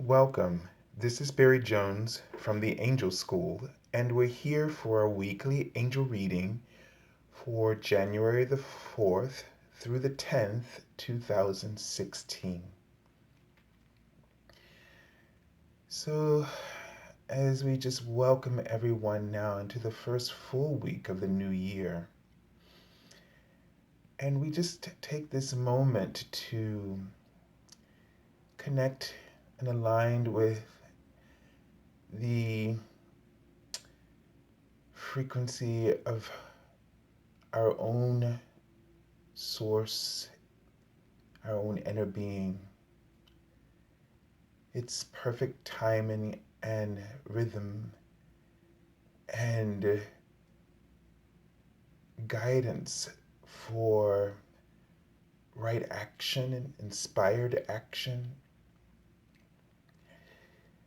Welcome. This is Barry Jones from the Angel School, and we're here for a weekly angel reading for January the 4th through the 10th, 2016. So, as we just welcome everyone now into the first full week of the new year, and we just take this moment to connect and align with the frequency of our own source, our own inner being, its perfect timing and rhythm and guidance for right action and inspired action.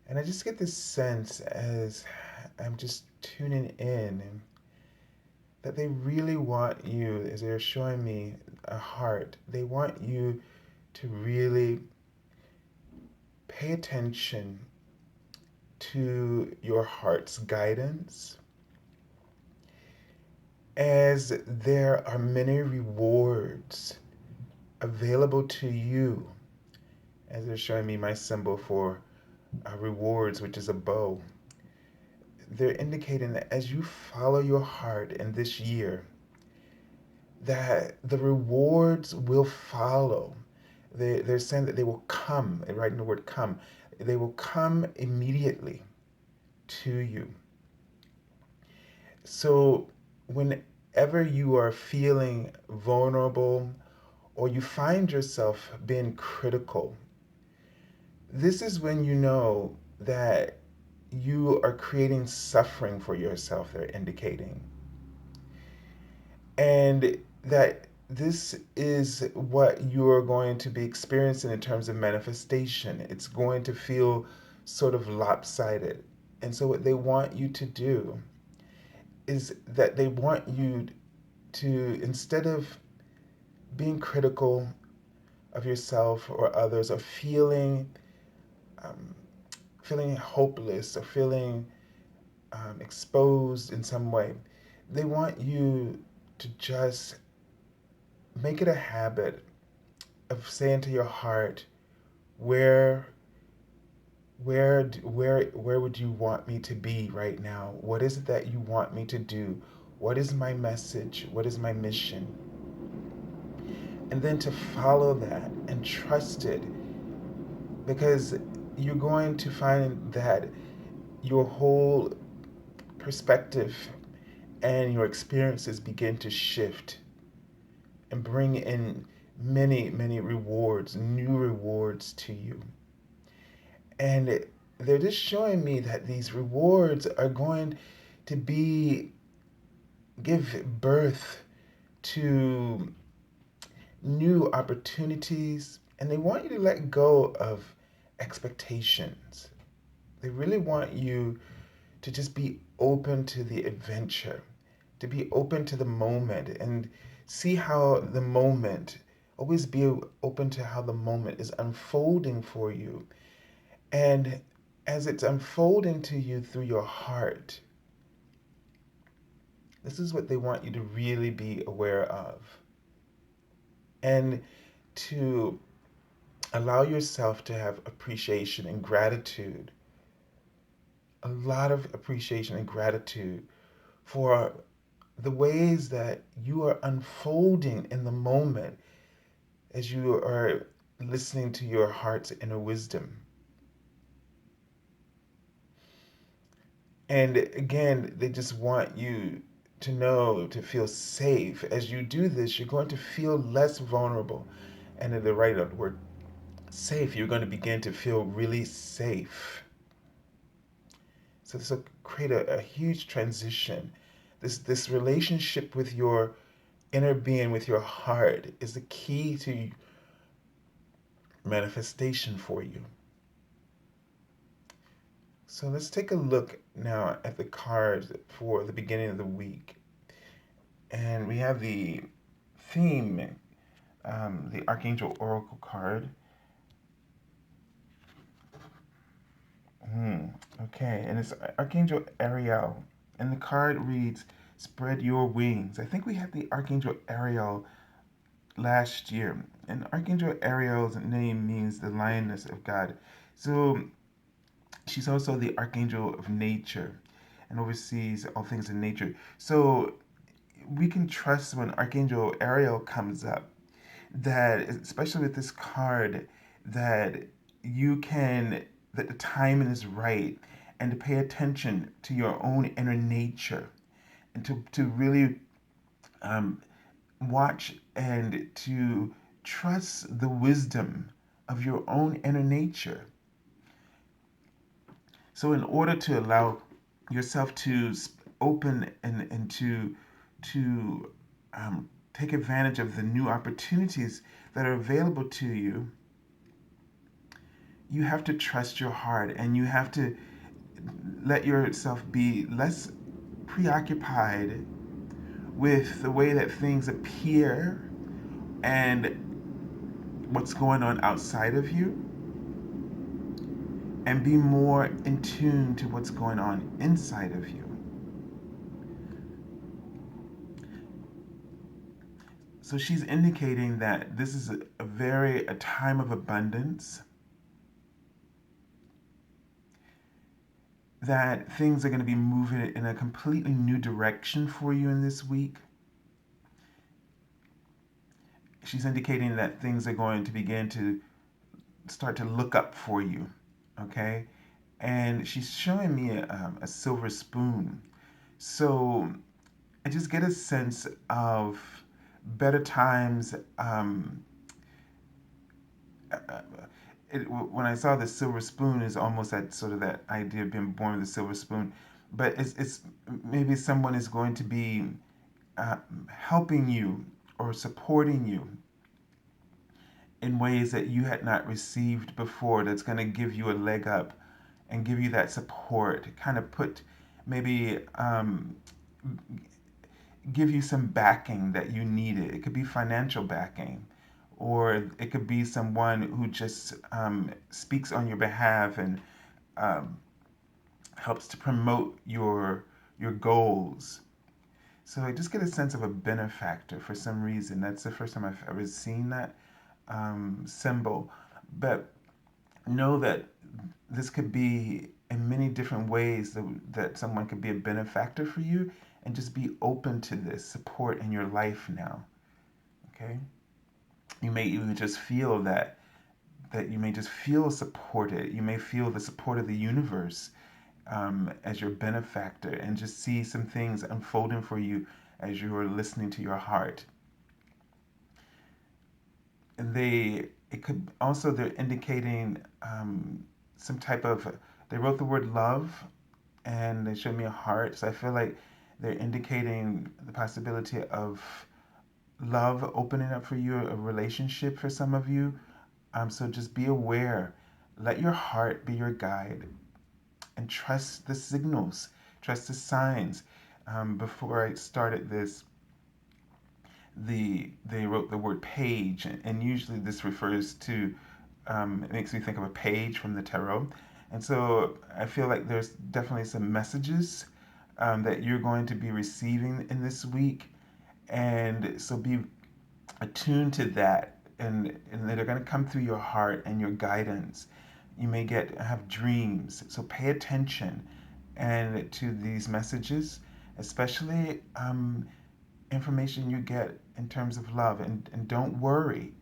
And I just get this sense as I'm just tuning in that they really want you, as they're showing me a heart, they want you to really pay attention to your heart's guidance, as there are many rewards available to you, as they're showing me my symbol for rewards, which is a bow. They're indicating that as you follow your heart in this year, that the rewards will follow. They're saying that they will come, they're writing the word come, they will come immediately to you. So whenever you are feeling vulnerable or you find yourself being critical, this is when you know that you are creating suffering for yourself, they're indicating. And that this is what you're going to be experiencing in terms of manifestation. It's going to feel sort of lopsided. And so, what they want you to do is that they want you to, instead of being critical of yourself or others, or um, feeling hopeless, or feeling exposed in some way, they want you to just make it a habit of saying to your heart, where where would you want me to be right now? What is it that you want me to do? What is my message? What is my mission? And then to follow that and trust it, because you're going to find that your whole perspective and your experiences begin to shift and bring in many rewards, new rewards to you. And they're just showing me that these rewards are going to give birth to new opportunities, and they want you to let go of expectations. They really want you to just be open to the adventure, to be open to the moment and see how the moment, always be open to how the moment is unfolding for you. And as it's unfolding to you through your heart, this is what they want you to really be aware of. And to allow yourself to have appreciation and gratitude, a lot of appreciation and gratitude for the ways that you are unfolding in the moment as you are listening to your heart's inner wisdom. And again, they just want you to know, to feel safe. As you do this, you're going to feel less vulnerable. And in the right word, safe, you're going to begin to feel really safe. So this will create a huge transition. This relationship with your inner being, with your heart, is the key to manifestation for you. So let's take a look now at the cards for the beginning of the week. And we have the theme, the Archangel Oracle card. Okay, and it's Archangel Ariel. And the card reads, Spread your wings. I think we had the Archangel Ariel last year. And Archangel Ariel's name means the lioness of God. So she's also the Archangel of nature and oversees all things in nature. So we can trust when Archangel Ariel comes up that, especially with this card, that you can, that the timing is right and to pay attention to your own inner nature and to really um, watch and to trust the wisdom of your own inner nature. So, in order to allow yourself to open and to take advantage of the new opportunities that are available to you, you have to trust your heart and you have to let yourself be less preoccupied with the way that things appear and what's going on outside of you, and be more in tune to what's going on inside of you. So she's indicating that this is a time of abundance, that things are going to be moving in a completely new direction for you in this week. She's indicating that things are going to begin to start to look up for you, okay? And she's showing me a silver spoon. So I just get a sense of better times. When I saw the silver spoon, is almost that sort of that idea of being born with a silver spoon, but it's maybe someone is going to be helping you or supporting you in ways that you had not received before. That's going to give you a leg up and give you that support, kind of put maybe give you some backing that you needed. It could be financial backing, or it could be someone who just speaks on your behalf and um, helps to promote your goals. So I just get a sense of a benefactor for some reason. That's the first time I've ever seen that symbol. But know that this could be in many different ways that someone could be a benefactor for you, and just be open to this support in your life now. Okay? You may even just feel that you may just feel supported. You may feel the support of the universe as your benefactor, and just see some things unfolding for you as you are listening to your heart. It could also, they're indicating some type of, they wrote the word love and they showed me a heart. So I feel like they're indicating the possibility of love opening up for you, a relationship for some of you. So just be aware. Let your heart be your guide and trust the signals, trust the signs. Before I started this, they wrote the word page, and usually this refers to, it makes me think of a page from the tarot. And so I feel like there's definitely some messages that you're going to be receiving in this week. And so be attuned to that, and they're going to come through your heart and your guidance. You may have dreams, so pay attention and to these messages, especially information you get in terms of love. And don't worry,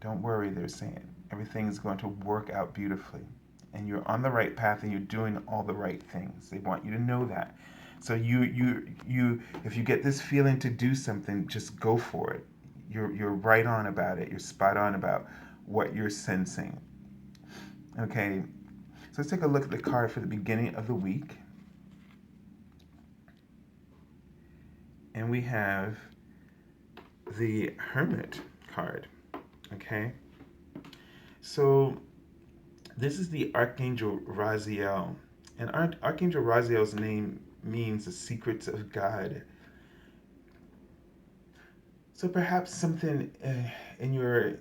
they're saying everything is going to work out beautifully, and you're on the right path and you're doing all the right things. They want you to know that. So you if you get this feeling to do something, just go for it. You're right on about it. You're spot on about what you're sensing. Okay, so let's take a look at the card for the beginning of the week. And we have the Hermit card. Okay, so this is the Archangel Raziel. And Archangel Raziel's name means the secrets of God. So perhaps something in your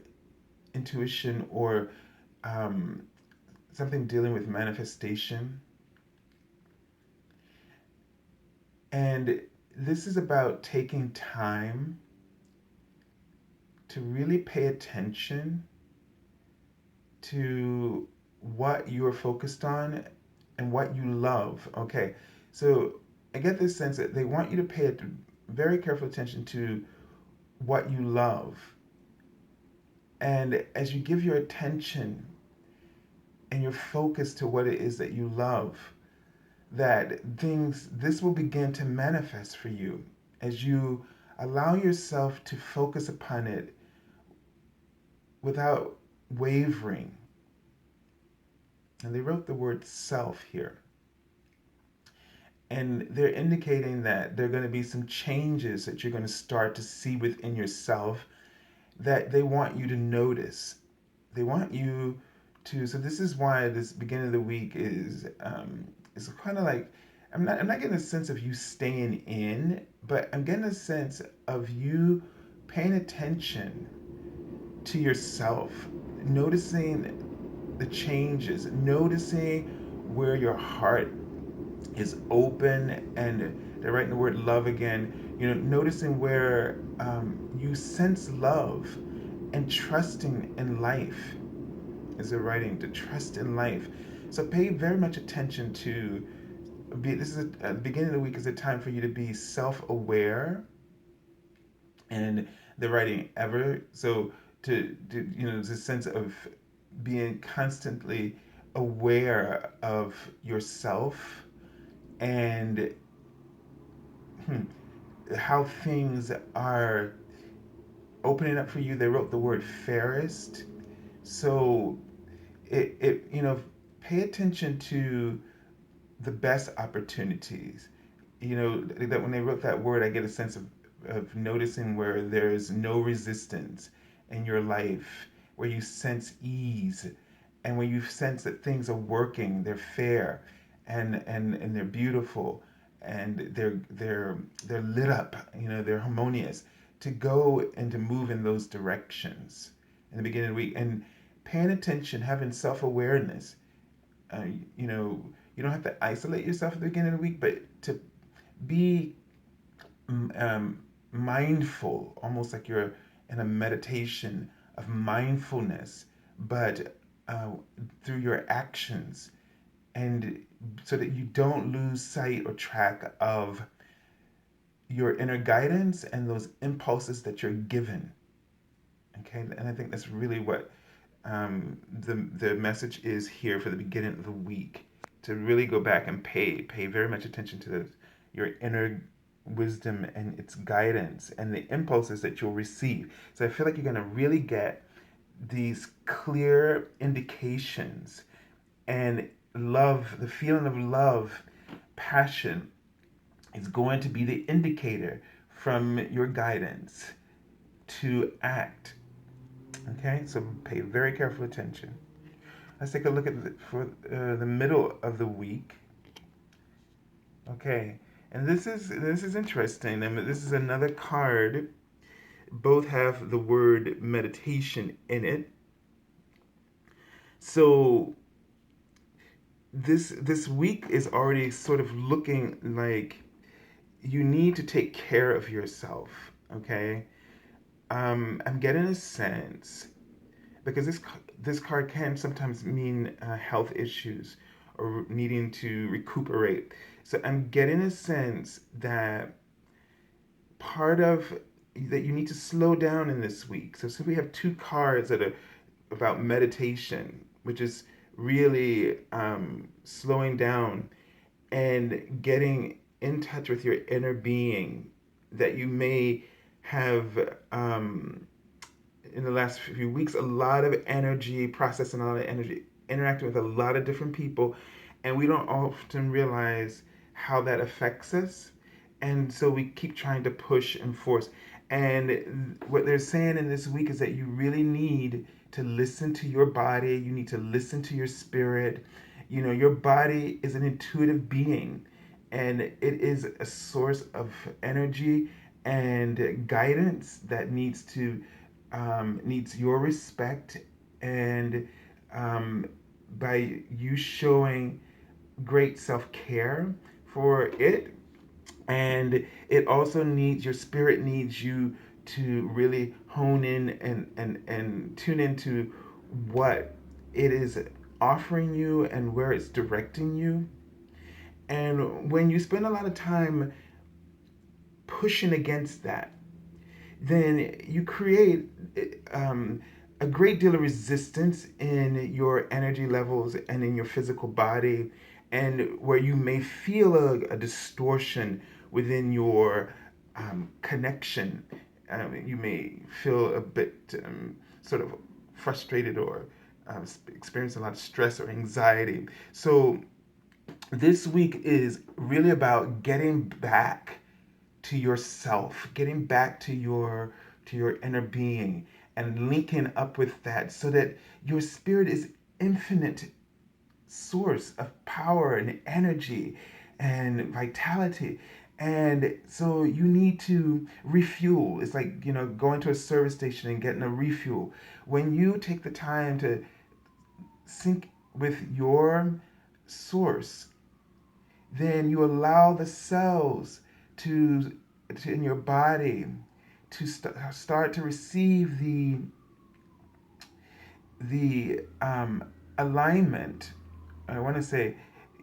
intuition, or um, something dealing with manifestation. And this is about taking time to really pay attention to what you're focused on and what you love. Okay, so I get this sense that they want you to pay very careful attention to what you love. And as you give your attention and your focus to what it is that you love, that this will begin to manifest for you as you allow yourself to focus upon it without wavering. And they wrote the word self here. And they're indicating that there are going to be some changes that you're going to start to see within yourself that they want you to notice. They want you to. So this is why this beginning of the week is kind of like I'm not getting a sense of you staying in, but I'm getting a sense of you paying attention to yourself, noticing the changes, noticing where your heart is open, and they're writing the word love again. Noticing where you sense love and trusting in life. Is they're writing to trust in life. So pay very much attention to. This is the beginning of the week is a time for you to be self-aware, and they're writing ever. So there's a sense of being constantly aware of yourself and how things are opening up for you. They wrote the word fairest. So pay attention to the best opportunities. That when they wrote that word, I get a sense of noticing where there's no resistance in your life, where you sense ease, and when you sense that things are working, they're fair, and they're beautiful, and they're lit up. They're harmonious to go and to move in those directions in the beginning of the week, and paying attention, having self-awareness. uh, you know you don't have to isolate yourself at the beginning of the week, but to be mindful, almost like you're in a meditation of mindfulness, but through your actions, and so that you don't lose sight or track of your inner guidance and those impulses that you're given. Okay, and I think that's really what the message is here for the beginning of the week, to really go back and pay very much attention to your inner wisdom and its guidance and the impulses that you'll receive. So I feel like you're going to really get these clear indications, and love, the feeling of love, passion, is going to be the indicator from your guidance to act. Okay, so pay very careful attention. Let's take a look at the middle of the week. Okay, and this is interesting. I mean, this is another card. Both have the word meditation in it. So this week is already sort of looking like you need to take care of yourself. Okay, I'm getting a sense, because this card can sometimes mean health issues or needing to recuperate. So I'm getting a sense that part of that you need to slow down in this week. So we have two cards that are about meditation, which is really slowing down and getting in touch with your inner being, that you may have in the last few weeks a lot of energy, processing a lot of energy, interacting with a lot of different people, and we don't often realize how that affects us. And so we keep trying to push and force. And what they're saying in this week is that you really need to listen to your body, you need to listen to your spirit. Your body is an intuitive being, and it is a source of energy and guidance that needs your respect and by you showing great self-care for it. And it also needs, your spirit needs you to really hone in and tune into what it is offering you and where it's directing you. And when you spend a lot of time pushing against that, then you create um, a great deal of resistance in your energy levels and in your physical body, and where you may feel a distortion within your connection. You may feel a bit sort of frustrated or experience a lot of stress or anxiety. So this week is really about getting back to yourself, getting back to your inner being and linking up with that so that your spirit is infinite source of power and energy and vitality. And so you need to refuel. It's like, going to a service station and getting a refuel. When you take the time to sync with your source, then you allow the cells to, in your body to start to receive the alignment. I want to say,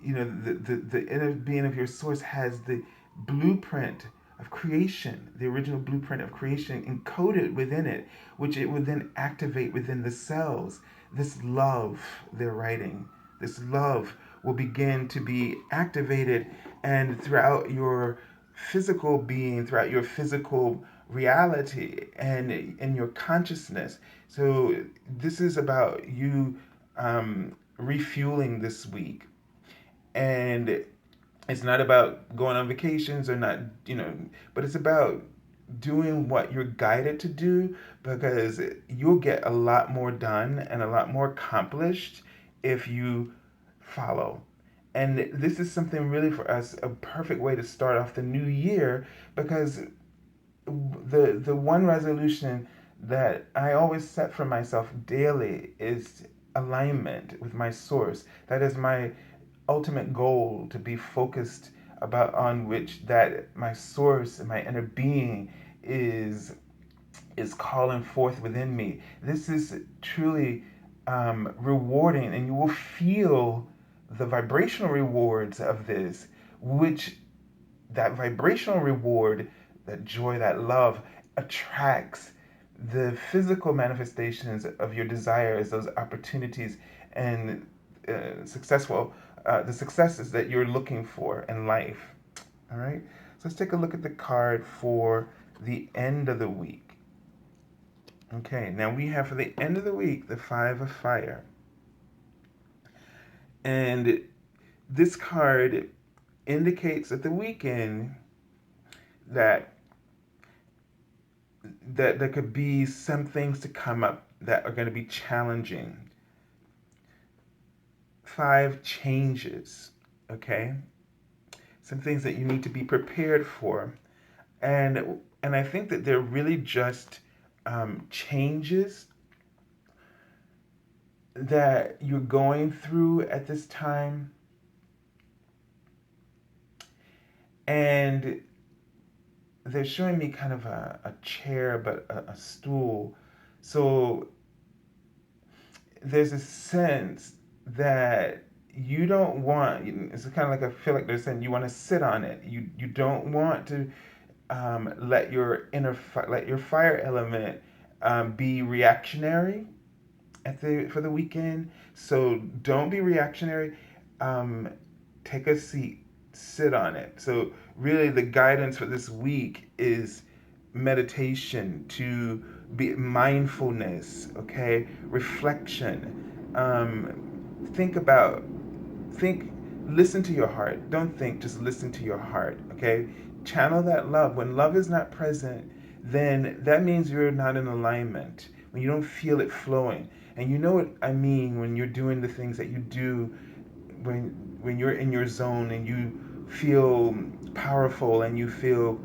the inner being of your source has the blueprint of creation, the original blueprint of creation encoded within it, which it would then activate within the cells. This love they're writing, this love will begin to be activated, and throughout your physical being, throughout your physical reality, and in your consciousness. So this is about you refueling this week. And it's not about going on vacations or not, but it's about doing what you're guided to do, because you'll get a lot more done and a lot more accomplished if you follow. And this is something really for us, a perfect way to start off the new year, because the one resolution that I always set for myself daily is alignment with my source. That is my ultimate goal, to be focused about on which that my source and my inner being is calling forth within me. This is truly rewarding, and you will feel the vibrational rewards of this, which that vibrational reward, that joy, that love attracts the physical manifestations of your desires, those opportunities, and the successes that you're looking for in life. All right. So let's take a look at the card for the end of the week. Okay. Now we have, for the end of the week, the Five of Fire, and this card indicates that the weekend that there could be some things to come up that are going to be challenging. 5 changes, okay? Some things that you need to be prepared for. And I think that they're really just changes that you're going through at this time. And they're showing me kind of a chair, but a stool. So there's a sense that you don't want, it's kind of like, I feel like they're saying you want to sit on it. You don't want to let your let your fire element be reactionary for the weekend. So don't be reactionary. Take a seat, sit on it. So really, the guidance for this week is meditation, to be mindfulness, okay, reflection. Think about, think, listen to your heart. Don't think, just listen to your heart, okay? Channel that love. When love is not present, then that means you're not in alignment. When you don't feel it flowing. And you know what I mean when you're doing the things that you do, when you're in your zone and you feel powerful and you feel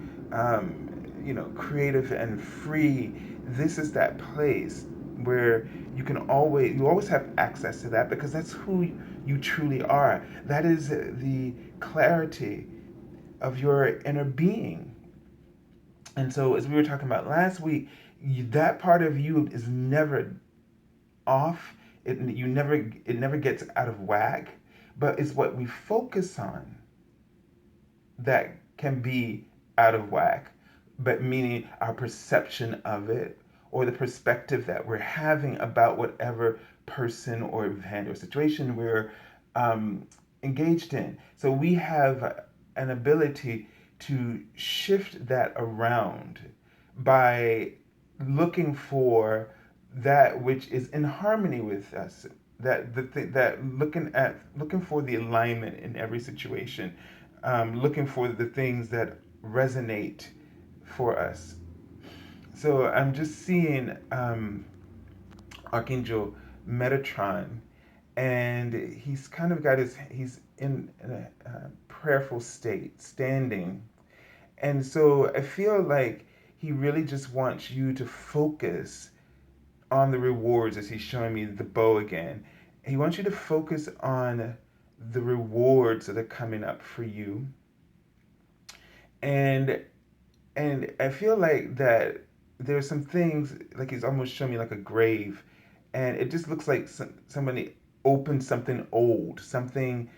creative and free. This is that place where you always have access to that because that's who you truly are. That is the clarity of your inner being. And so, as we were talking about last week, that part of you is never off. It never gets out of whack. But it's what we focus on that can be out of whack. But meaning our perception of it or the perspective that we're having about whatever person or event or situation we're um, engaged in. So we have an ability to shift that around by looking for that which is in harmony with us, that that looking for the alignment in every situation, looking for the things that resonate for us. So I'm just seeing Archangel Metatron, and he's kind of got he's in a prayerful state, standing. And so I feel like he really just wants you to focus on the rewards, as he's showing me the bow again. He wants you to focus on the rewards that are coming up for you. And I feel like that there's some things, like he's almost showing me like a grave, and it just looks like somebody opened something old, something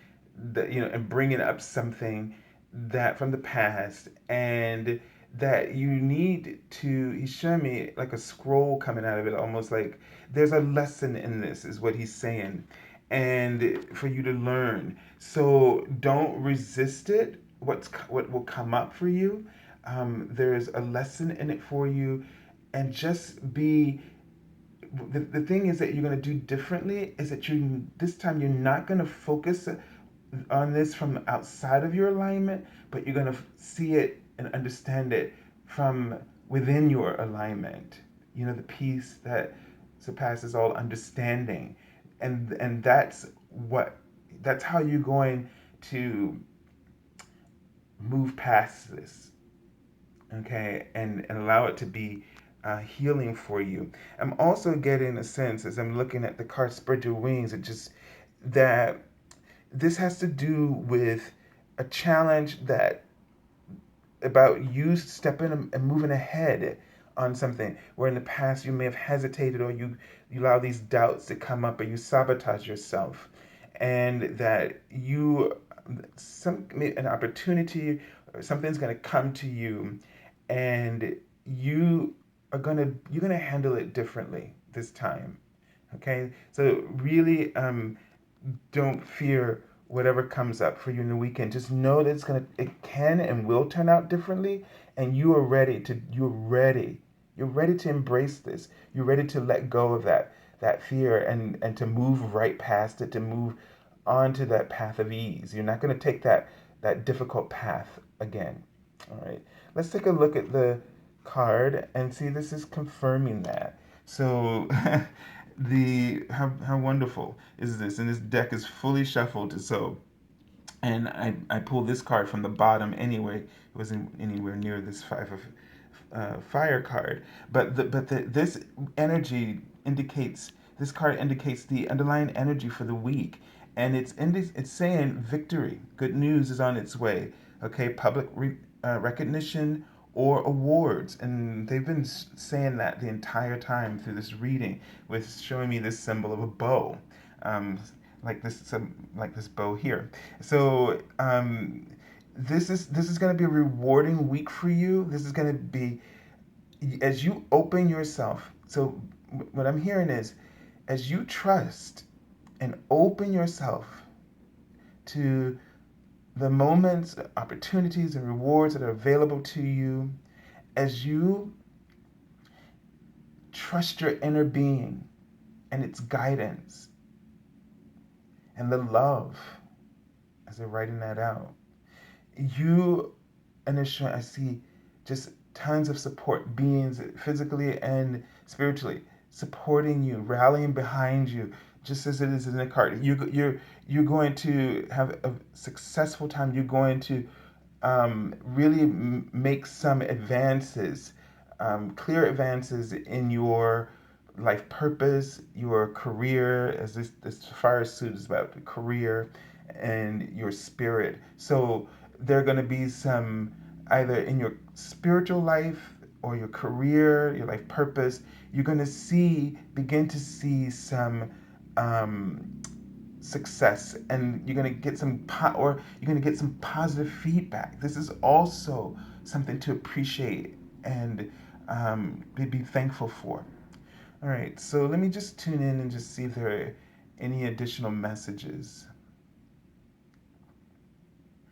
that, and bringing up something that from the past, and that you need to. He's showing me like a scroll coming out of it, almost like there's a lesson in this, is what he's saying, and for you to learn. So don't resist it. What will come up for you? There's a lesson in it for you, and just be. The thing is that you're going to do differently is that you this time you're not going to focus on this from outside of your alignment, but you're going to see it and understand it from within your alignment. The peace that surpasses all understanding, and that's how you're going to move past this, okay, and allow it to be healing for you. I'm also getting a sense as I'm looking at the card Spread Your Wings, it just that this has to do with a challenge that about you stepping and moving ahead on something where in the past you may have hesitated, or you allow these doubts to come up, or you sabotage yourself, and that an opportunity or something's going to come to you, and you're gonna handle it differently this time. Okay, so really don't fear whatever comes up for you in the weekend. Just know that it can and will turn out differently, and you're ready to embrace this. You're ready to let go of that fear, and to move right past it, to move onto that path of ease. You're not going to take that difficult path again. All right, let's take a look at the card and see, this is confirming that. So the how wonderful is this? And this deck is fully shuffled. So, and I pulled this card from the bottom anyway. It wasn't anywhere near this five of fire card, but this energy indicates, this card indicates the underlying energy for the week, and it's saying victory, good news is on its way. Okay, public recognition or awards, and they've been saying that the entire time through this reading, with showing me this symbol of a bow, um, like this bow here. So this is going to be a rewarding week for you. This is going to be, as you open yourself. So what I'm hearing is, as you trust and open yourself to the moments, opportunities, and rewards that are available to you, as you trust your inner being and its guidance and the love, as they're writing that out, you initially, I see just tons of support beings, physically and spiritually, supporting you, rallying behind you, just as it is in the card. You're going to have a successful time. You're going to really make some advances, clear advances in your life purpose, your career, as this fire suit is about the career, and your spirit. So there are going to be some, either in your spiritual life or your career, your life purpose, you're going to begin to see some um, success, and you're going to get or you're going to get some positive feedback. This is also something to appreciate and to be thankful for. All right, so let me just tune in and just see if there are any additional messages.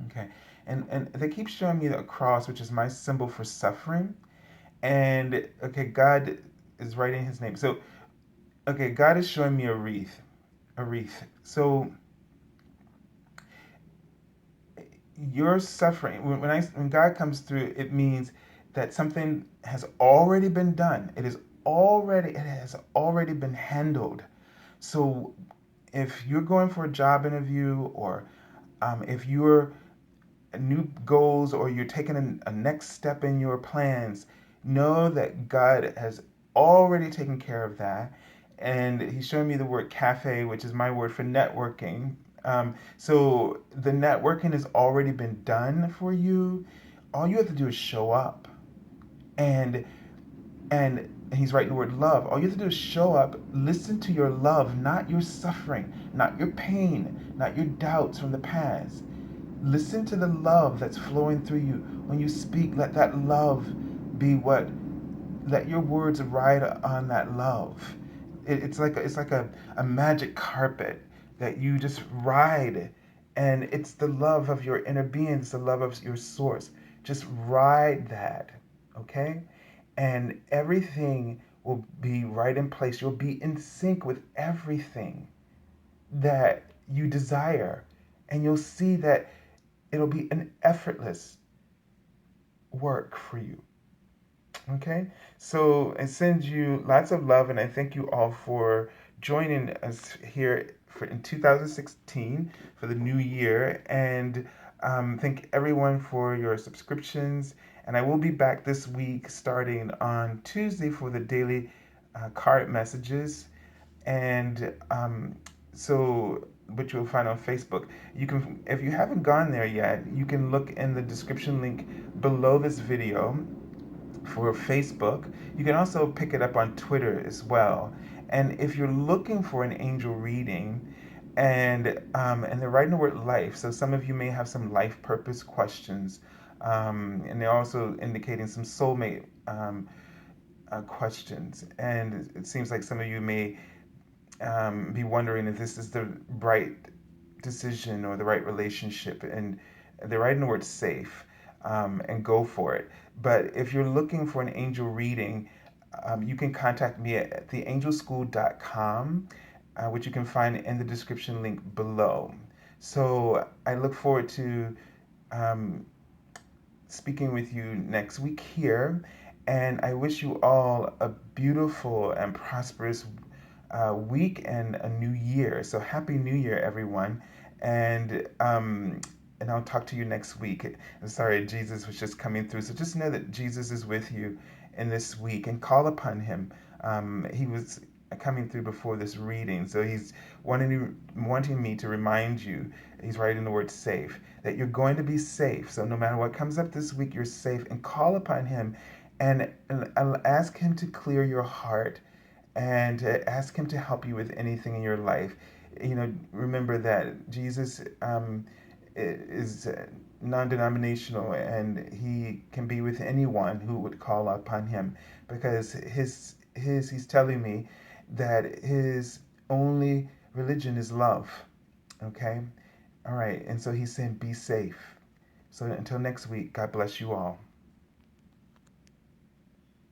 Okay, and they keep showing me a cross, which is my symbol for suffering. And okay, God is writing His name. So okay, God is showing me a wreath. So your suffering, when God comes through, it means that something has already been done. It has already been handled. So if you're going for a job interview, or if you're new goals, or you're taking a next step in your plans, know that God has already taken care of that. And He's showing me the word cafe, which is my word for networking. So the networking has already been done for you. All you have to do is show up. And and He's writing the word love. All you have to do is show up, listen to your love, not your suffering, not your pain, not your doubts from the past. Listen to the love that's flowing through you. When you speak, let that love be let your words ride on that love. It's like a magic carpet that you just ride, and it's the love of your inner being, it's the love of your source. Just ride that, okay? And everything will be right in place. You'll be in sync with everything that you desire, and you'll see that it'll be an effortless work for you. Okay, so I send you lots of love, and I thank you all for joining us here in 2016 for the new year, and thank everyone for your subscriptions. And I will be back this week starting on Tuesday for the daily card messages, and which you'll find on Facebook. You can, if you haven't gone there yet, you can look in the description link below this video for Facebook. You can also pick it up on Twitter as well. And if you're looking for an angel reading, and they're writing the word life, so some of you may have some life purpose questions, and they're also indicating some soulmate questions. And it seems like some of you may be wondering if this is the right decision or the right relationship, and they're writing the word safe, and go for it. But if you're looking for an angel reading, you can contact me at theangelschool.com, which you can find in the description link below. So I look forward to um, speaking with you next week here, and I wish you all a beautiful and prosperous week and a new year. So happy New Year, everyone, and I'll talk to you next week. I'm sorry, Jesus was just coming through. So just know that Jesus is with you in this week, and call upon Him. He was coming through before this reading, so He's wanting me to remind you. He's writing the word safe, that you're going to be safe. So no matter what comes up this week, you're safe, and call upon Him, and ask Him to clear your heart, and ask Him to help you with anything in your life. Remember that Jesus is non-denominational, and He can be with anyone who would call upon Him, because He's telling me that His only religion is love. Okay, all right, and so He's saying be safe. So until next week, God bless you all.